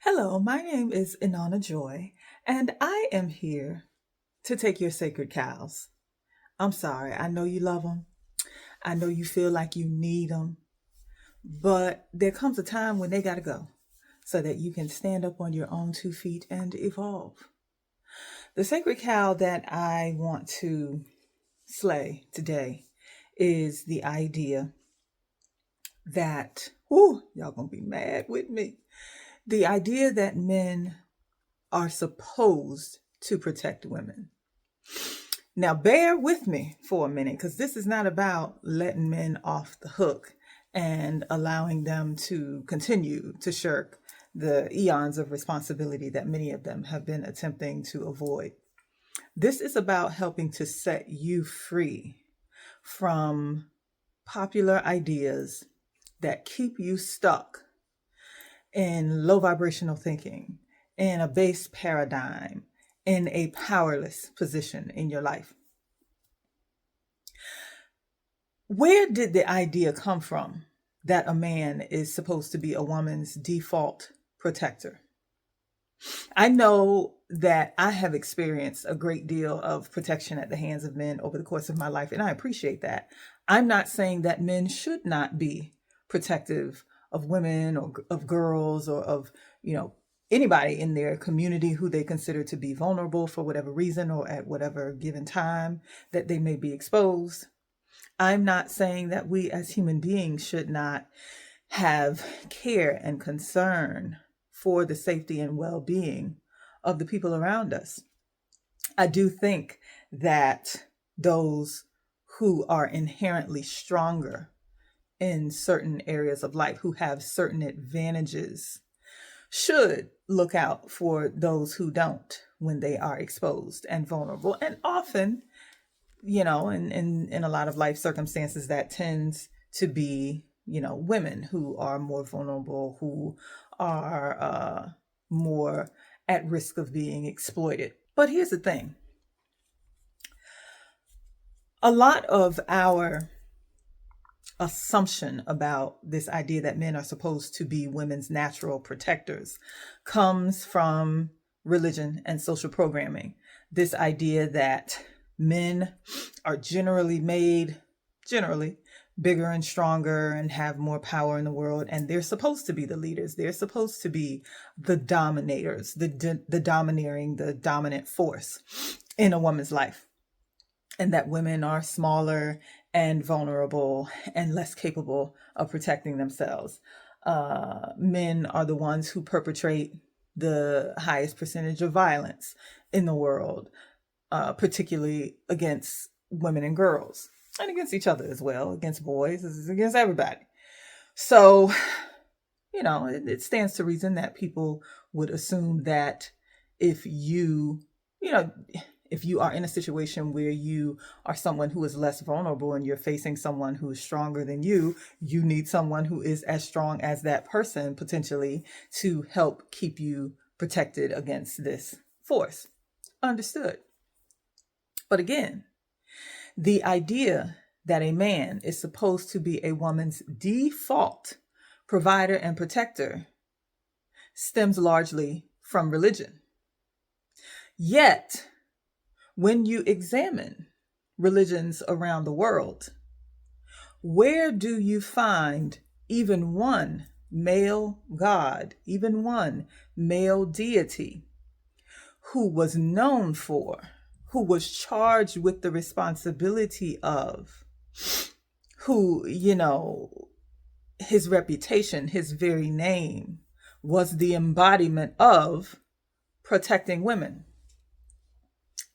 Hello, my name is Inanna Joy, and I am here to take your sacred cows. I'm sorry, I know you love them. I know you feel like you need them, but there comes a time when they got to go so that you can stand up on your own 2 feet and evolve. The sacred cow that I want to slay today is the idea that, y'all gonna be mad with me. The idea that men are supposed to protect women. Now, bear with me for a minute because this is not about letting men off the hook and allowing them to continue to shirk the eons of responsibility that many of them have been attempting to avoid. This is about helping to set you free from popular ideas that keep you stuck in low vibrational thinking, in a base paradigm, in a powerless position in your life. Where did the idea come from that a man is supposed to be a woman's default protector? I know that I have experienced a great deal of protection at the hands of men over the course of my life, and I appreciate that. I'm not saying that men should not be protective of women or of girls or of, anybody in their community who they consider to be vulnerable for whatever reason or at whatever given time that they may be exposed. I'm not saying that we as human beings should not have care and concern for the safety and well-being of the people around us. I do think that those who are inherently stronger in certain areas of life, who have certain advantages, should look out for those who don't when they are exposed and vulnerable. And often, in a lot of life circumstances, that tends to be, women who are more vulnerable, who are more at risk of being exploited. But here's the thing. A lot of our assumption about this idea that men are supposed to be women's natural protectors comes from religion and social programming. This idea that men are generally bigger and stronger and have more power in the world, and they're supposed to be the leaders. They're supposed to be the dominators, the domineering, the dominant force in a woman's life, and that women are smaller and vulnerable and less capable of protecting themselves. Men are the ones who perpetrate the highest percentage of violence in the world, particularly against women and girls, and against each other as well, against boys, against everybody. So, it stands to reason that people would assume that if you are in a situation where you are someone who is less vulnerable and you're facing someone who is stronger than you need someone who is as strong as that person potentially to help keep you protected against this force. Understood. But again, the idea that a man is supposed to be a woman's default provider and protector stems largely from religion. Yet, when you examine religions around the world, where do you find even one male god, even one male deity who was known for, who was charged with the responsibility of, who, his reputation, his very name was the embodiment of protecting women?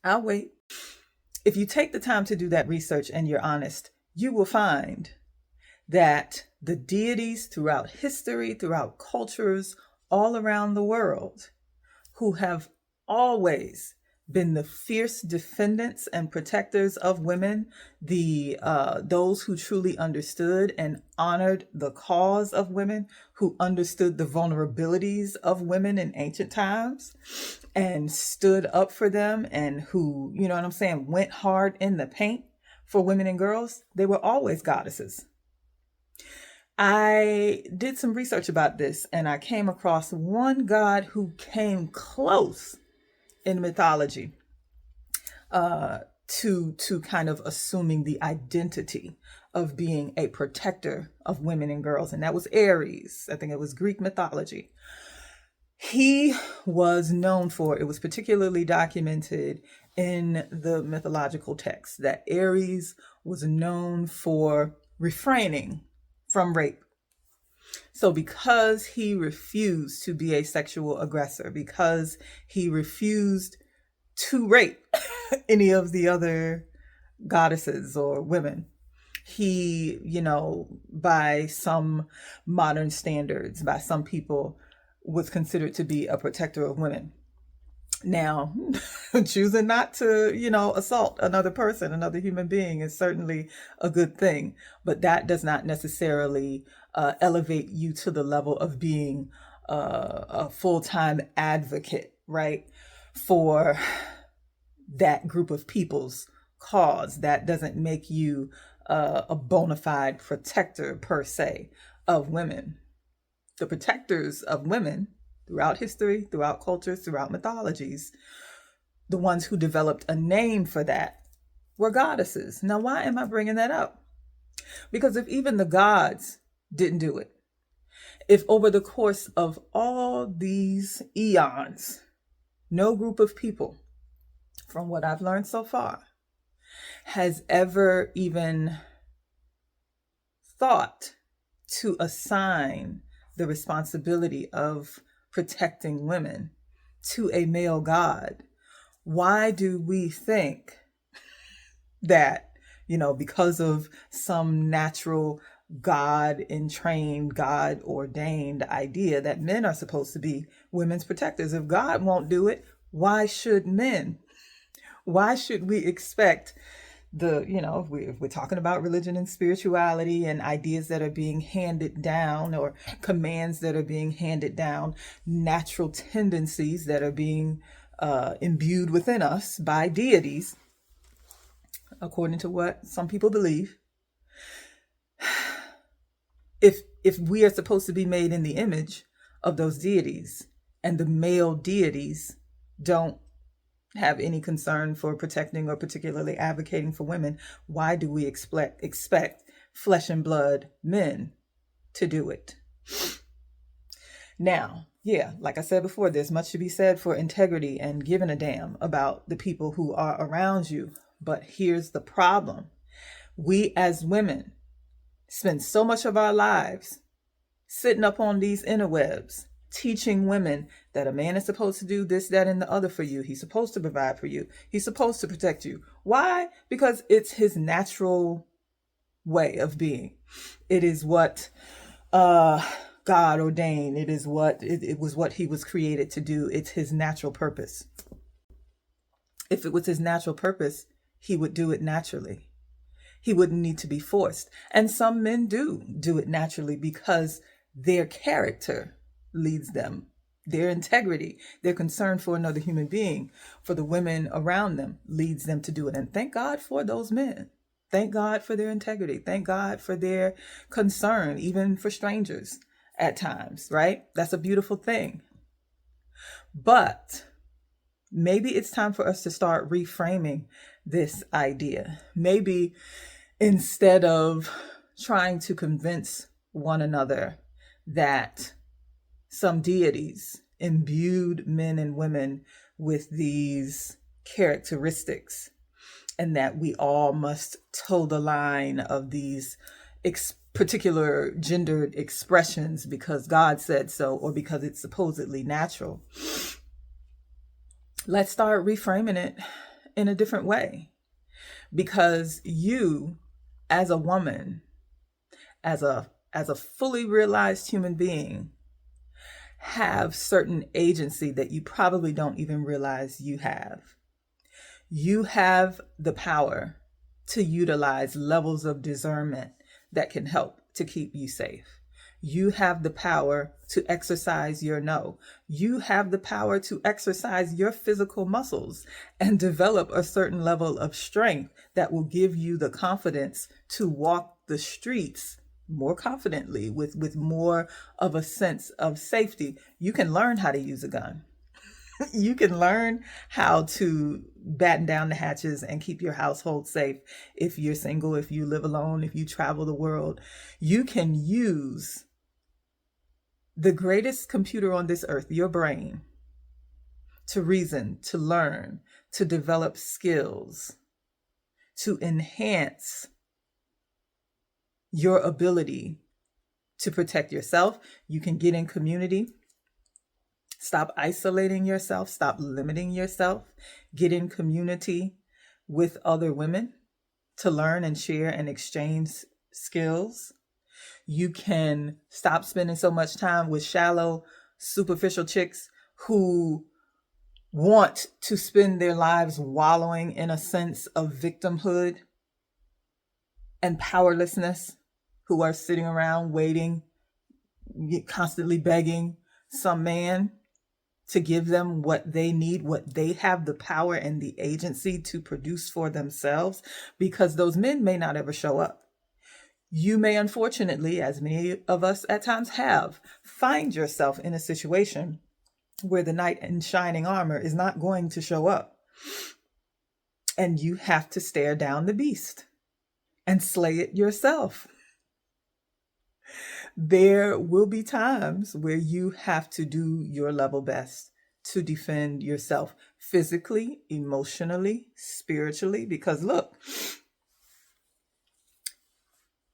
I'll wait. If you take the time to do that research and you're honest, you will find that the deities throughout history, throughout cultures all around the world, who have always been the fierce defendants and protectors of women, those who truly understood and honored the cause of women, who understood the vulnerabilities of women in ancient times and stood up for them, and who, went hard in the paint for women and girls, they were always goddesses. I did some research about this and I came across one god who came close in mythology to kind of assuming the identity of being a protector of women and girls, and that was Ares. I think it was Greek mythology. He was known for, it was particularly documented in the mythological texts, that Ares was known for refraining from rape. So because he refused to be a sexual aggressor, because he refused to rape any of the other goddesses or women, he, by some modern standards, by some people, was considered to be a protector of women. Now, choosing not to, assault another person, another human being is certainly a good thing, but that does not necessarily elevate you to the level of being a full-time advocate, right, for that group of people's cause. That doesn't make you a bona fide protector per se of women. The protectors of women throughout history, throughout cultures, throughout mythologies, the ones who developed a name for that were goddesses. Now, why am I bringing that up? Because if even the gods didn't do it, if over the course of all these eons, no group of people, from what I've learned so far, has ever even thought to assign the responsibility of protecting women to a male god, why do we think that, because of some natural God entrained, God ordained idea that men are supposed to be women's protectors? If God won't do it, why should men? Why should we expect if we're talking about religion and spirituality and ideas that are being handed down, or commands that are being handed down, natural tendencies that are being imbued within us by deities, according to what some people believe, if we are supposed to be made in the image of those deities, and the male deities don't have any concern for protecting or particularly advocating for women, why do we expect flesh and blood men to do it? Now, yeah, like I said before, there's much to be said for integrity and giving a damn about the people who are around you. But here's the problem. We as women spend so much of our lives sitting up on these interwebs, teaching women that a man is supposed to do this, that, and the other for you. He's supposed to provide for you. He's supposed to protect you. Why? Because it's his natural way of being. It is what God ordained. It is what it was what he was created to do. It's his natural purpose. If it was his natural purpose, he would do it naturally. He wouldn't need to be forced. And some men do it naturally because their character leads them. Their integrity, their concern for another human being, for the women around them, leads them to do it. And thank God for those men. Thank God for their integrity. Thank God for their concern, even for strangers at times, right? That's a beautiful thing. But maybe it's time for us to start reframing this idea. Maybe instead of trying to convince one another that some deities imbued men and women with these characteristics, and that we all must toe the line of these particular gendered expressions because God said so, or because it's supposedly natural. Let's start reframing it in a different way. Because you, as a woman, as a fully realized human being, have certain agency that you probably don't even realize you have. You have the power to utilize levels of discernment that can help to keep you safe. You have the power to exercise your no. You have the power to exercise your physical muscles and develop a certain level of strength that will give you the confidence to walk the streets more confidently, with more of a sense of safety. You can learn how to use a gun. You can learn how to batten down the hatches and keep your household safe. If you're single, if you live alone, if you travel the world, you can use the greatest computer on this earth, your brain, to reason, to learn, to develop skills, to enhance your ability to protect yourself. You can get in community. Stop isolating yourself. Stop limiting yourself. Get in community with other women to learn and share and exchange skills. You can stop spending so much time with shallow, superficial chicks who want to spend their lives wallowing in a sense of victimhood and powerlessness, who are sitting around waiting, constantly begging some man to give them what they need, what they have the power and the agency to produce for themselves, because those men may not ever show up. You may, unfortunately, as many of us at times have, find yourself in a situation where the knight in shining armor is not going to show up. And you have to stare down the beast and slay it yourself. There will be times where you have to do your level best to defend yourself physically, emotionally, spiritually, because look,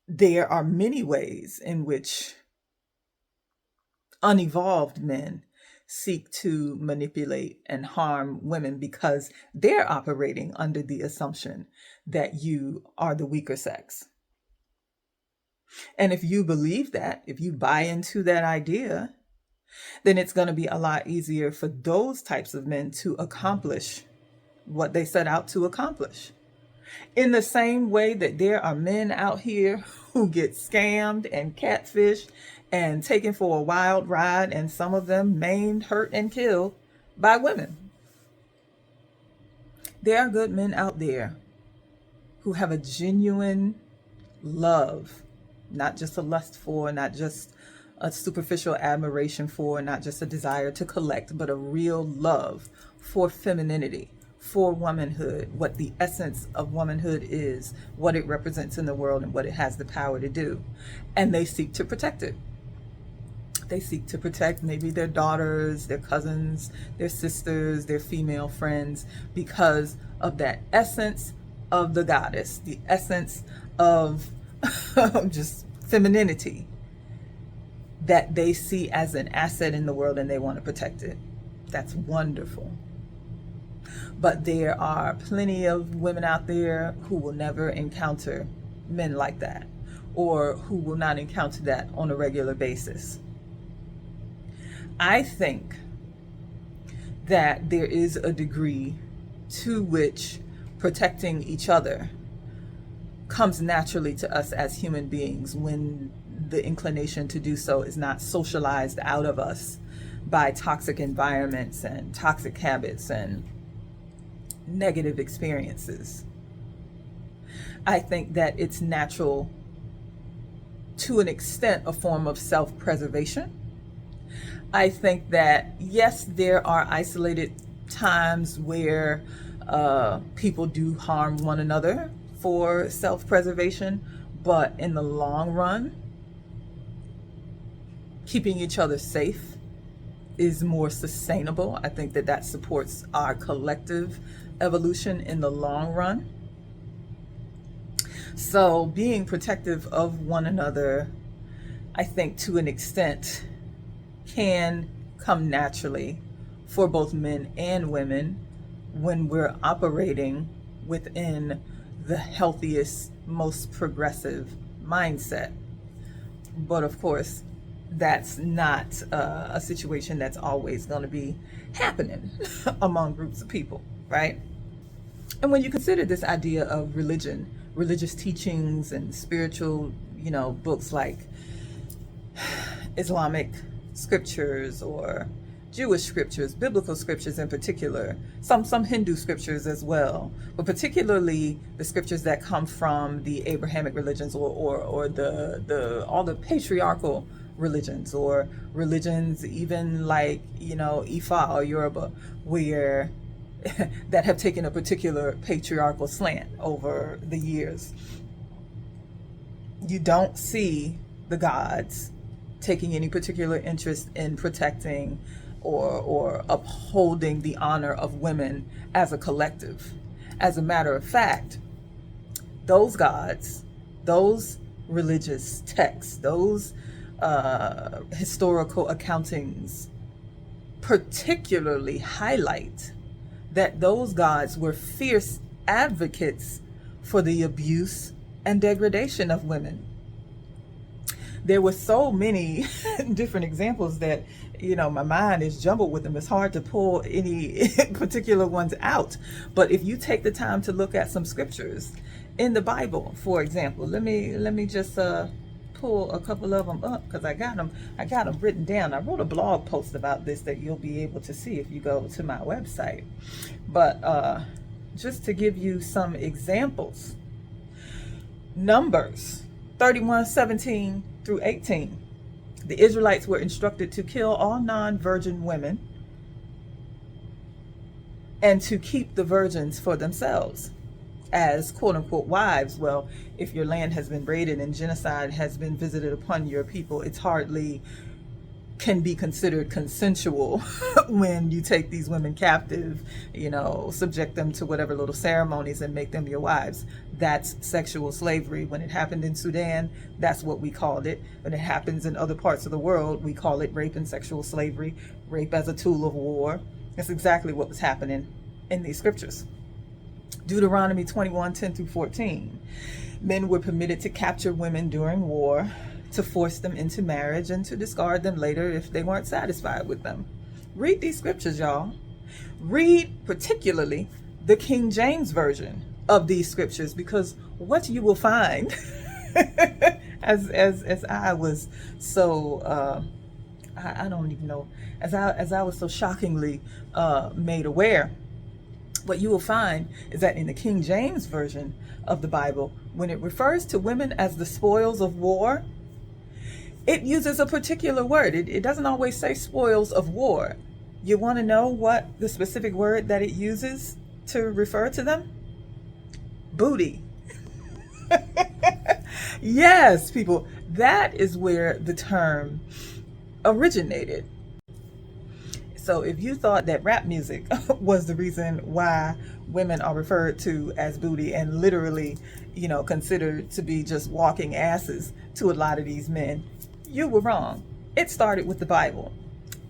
there are many ways in which unevolved men seek to manipulate and harm women, because they're operating under the assumption that you are the weaker sex. And if you believe that, if you buy into that idea, then it's going to be a lot easier for those types of men to accomplish what they set out to accomplish. In the same way that there are men out here who get scammed and catfished and taken for a wild ride, and some of them maimed, hurt, and killed by women. There are good men out there who have a genuine love, not just a lust for, not just a superficial admiration for, not just a desire to collect, but a real love for femininity, for womanhood, what the essence of womanhood is, what it represents in the world, and what it has the power to do. And they seek to protect it. They seek to protect maybe their daughters, their cousins, their sisters, their female friends, because of that essence of the goddess, the essence of just femininity that they see as an asset in the world, and they want to protect it. That's wonderful. But there are plenty of women out there who will never encounter men like that, or who will not encounter that on a regular basis. I think that there is a degree to which protecting each other comes naturally to us as human beings, when the inclination to do so is not socialized out of us by toxic environments and toxic habits and negative experiences. I think that it's natural, to an extent, a form of self-preservation. I think that, yes, there are isolated times where people do harm one another for self-preservation, but in the long run, keeping each other safe is more sustainable. I think that that supports our collective evolution in the long run. So being protective of one another, I think to an extent, can come naturally for both men and women when we're operating within the healthiest, most progressive mindset. But of course, that's not a situation that's always going to be happening among groups of people, right? And when you consider this idea of religion, religious teachings and spiritual, books like Islamic scriptures or Jewish scriptures, biblical scriptures in particular, some Hindu scriptures as well, but particularly the scriptures that come from the Abrahamic religions, or the all the patriarchal religions, or religions even like, Ifa or Yoruba, where that have taken a particular patriarchal slant over the years. You don't see the gods taking any particular interest in protecting or upholding the honor of women as a collective. As a matter of fact, those gods, those religious texts, those historical accountings particularly highlight that those gods were fierce advocates for the abuse and degradation of women. There were so many different examples that, my mind is jumbled with them. It's hard to pull any particular ones out. But if you take the time to look at some scriptures in the Bible, for example, let me just pull a couple of them up, because I got them written down. I wrote a blog post about this that you'll be able to see if you go to my website. But just to give you some examples, Numbers 31:17 through 18. The Israelites were instructed to kill all non-virgin women and to keep the virgins for themselves as quote-unquote wives. Well, if your land has been raided and genocide has been visited upon your people, it's hardly can be considered consensual when you take these women captive, subject them to whatever little ceremonies and make them your wives. That's sexual slavery. When it happened in Sudan, that's what we called it. When it happens in other parts of the world, we call it rape and sexual slavery, rape as a tool of war. That's exactly what was happening in these scriptures. Deuteronomy 21:10 through 14. Men were permitted to capture women during war, to force them into marriage, and to discard them later if they weren't satisfied with them. Read these scriptures, y'all. Read particularly the King James Version of these scriptures, because what you will find, as I was so, I don't even know, as I was so shockingly made aware, what you will find is that in the King James Version of the Bible, when it refers to women as the spoils of war, it uses a particular word. It doesn't always say spoils of war. You want to know what the specific word that it uses to refer to them? Booty. Yes, people, that is where the term originated. So if you thought that rap music was the reason why women are referred to as booty and literally, considered to be just walking asses to a lot of these men, you were wrong. It started with the Bible.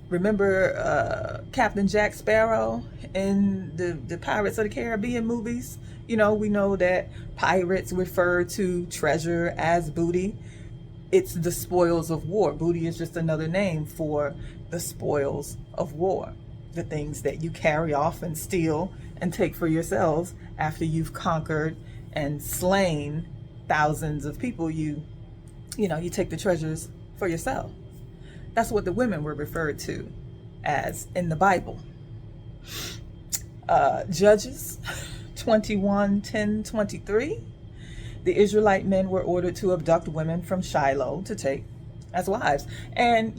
Remember Captain Jack Sparrow in the Pirates of the Caribbean movies? We know that pirates refer to treasure as booty. It's the spoils of war. Booty is just another name for the spoils of war, the things that you carry off and steal and take for yourselves after you've conquered and slain thousands of people. You take the treasures for yourself. That's what the women were referred to as in the Bible. Judges 21:10-23. The Israelite men were ordered to abduct women from Shiloh to take as wives. And,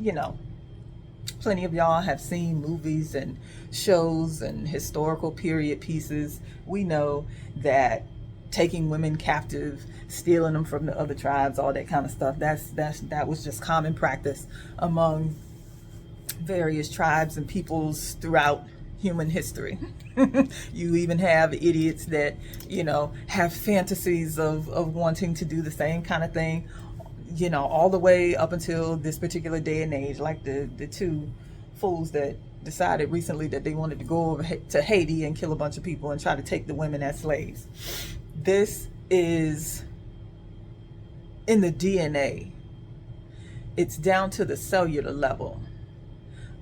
plenty of y'all have seen movies and shows and historical period pieces. We know that taking women captive, stealing them from the other tribes, all that kind of stuff, that was just common practice among various tribes and peoples throughout human history. You even have idiots that, have fantasies of wanting to do the same kind of thing, all the way up until this particular day and age, like the two fools that decided recently that they wanted to go over to Haiti and kill a bunch of people and try to take the women as slaves. This is in the DNA. It's down to the cellular level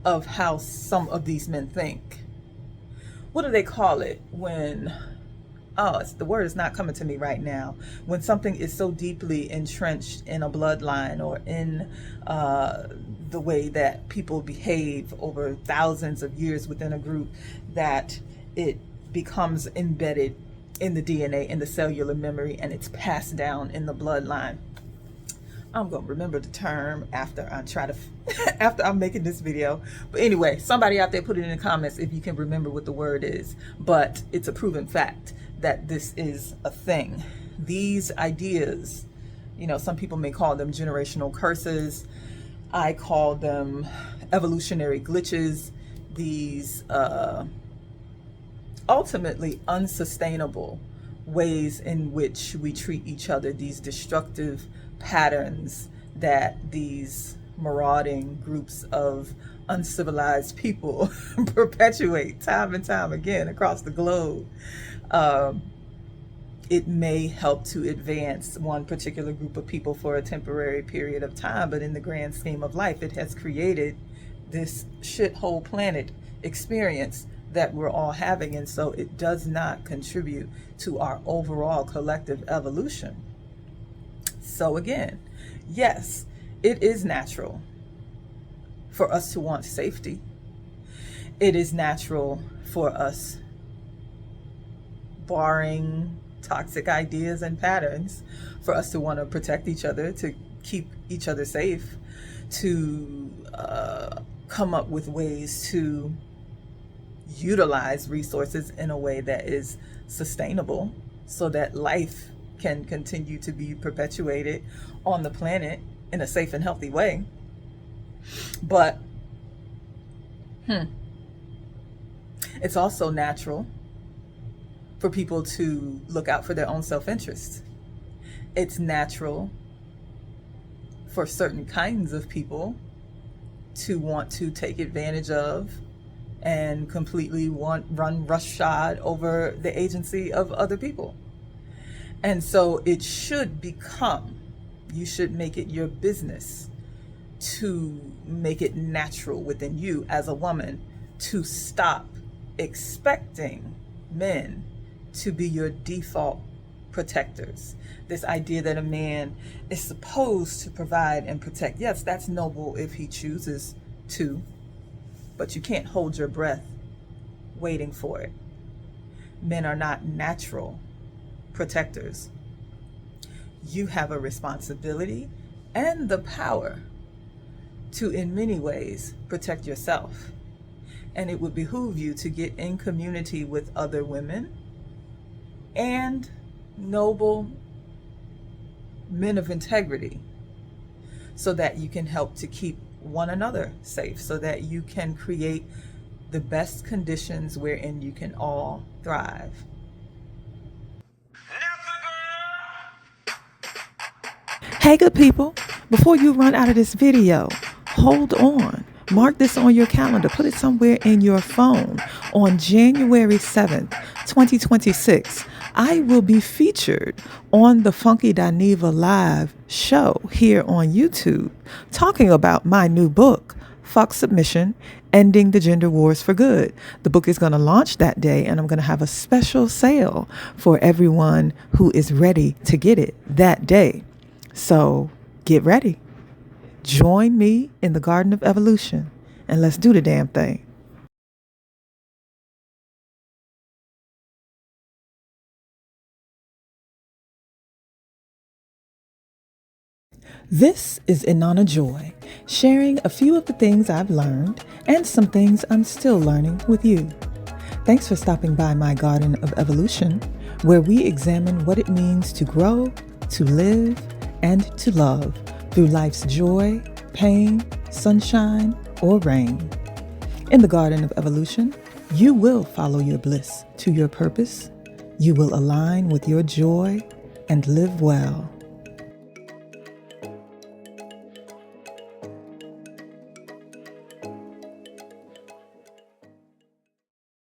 of how some of these men think. What do they call it when, the word is not coming to me right now, when something is so deeply entrenched in a bloodline or in the way that people behave over thousands of years within a group, that it becomes embedded in the DNA, in the cellular memory, and it's passed down in the bloodline. I'm gonna remember the term after I try to after I'm making this video. But anyway, somebody out there put it in the comments if you can remember what the word is. But it's a proven fact that this is a thing. These ideas, you know, some people may call them generational curses. I call them evolutionary glitches. These ultimately unsustainable ways in which we treat each other, these destructive patterns that these marauding groups of uncivilized people perpetuate time and time again across the globe. It may help to advance one particular group of people for a temporary period of time, but in the grand scheme of life, it has created this shithole planet experience that we're all having, and so it does not contribute to our overall collective evolution. So again, yes, it is natural for us to want safety. It is natural for us, barring toxic ideas and patterns, for us to want to protect each other, to keep each other safe, to come up with ways to utilize resources in a way that is sustainable so that life can continue to be perpetuated on the planet in a safe and healthy way. But it's also natural for people to look out for their own self-interest. It's natural for certain kinds of people to want to take advantage of and completely run roughshod over the agency of other people. And so it should become, you should make it your business to make it natural within you as a woman to stop expecting men to be your default protectors. This idea that a man is supposed to provide and protect, yes, that's noble if he chooses to, but you can't hold your breath waiting for it. Men are not natural protectors. You have a responsibility and the power to, in many ways, protect yourself. And it would behoove you to get in community with other women and noble men of integrity so that you can help to keep one another safe, so that you can create the best conditions wherein you can all thrive. Hey, good people, before you run out of this video, hold on. Mark this on your calendar. Put it somewhere in your phone. On January 7th, 2026, I will be featured on the Funky Dineva Live show here on YouTube, talking about my new book, Fuck Submission, Ending the Gender Wars for Good. The book is going to launch that day, and I'm going to have a special sale for everyone who is ready to get it that day. So get ready. Join me in the Garden of Evolution, and let's do the damn thing. This is Inanna Joy, sharing a few of the things I've learned and some things I'm still learning with you. Thanks for stopping by my Garden of Evolution, where we examine what it means to grow, to live, and to love through life's joy, pain, sunshine, or rain. In the Garden of Evolution, you will follow your bliss to your purpose, you will align with your joy, and live well.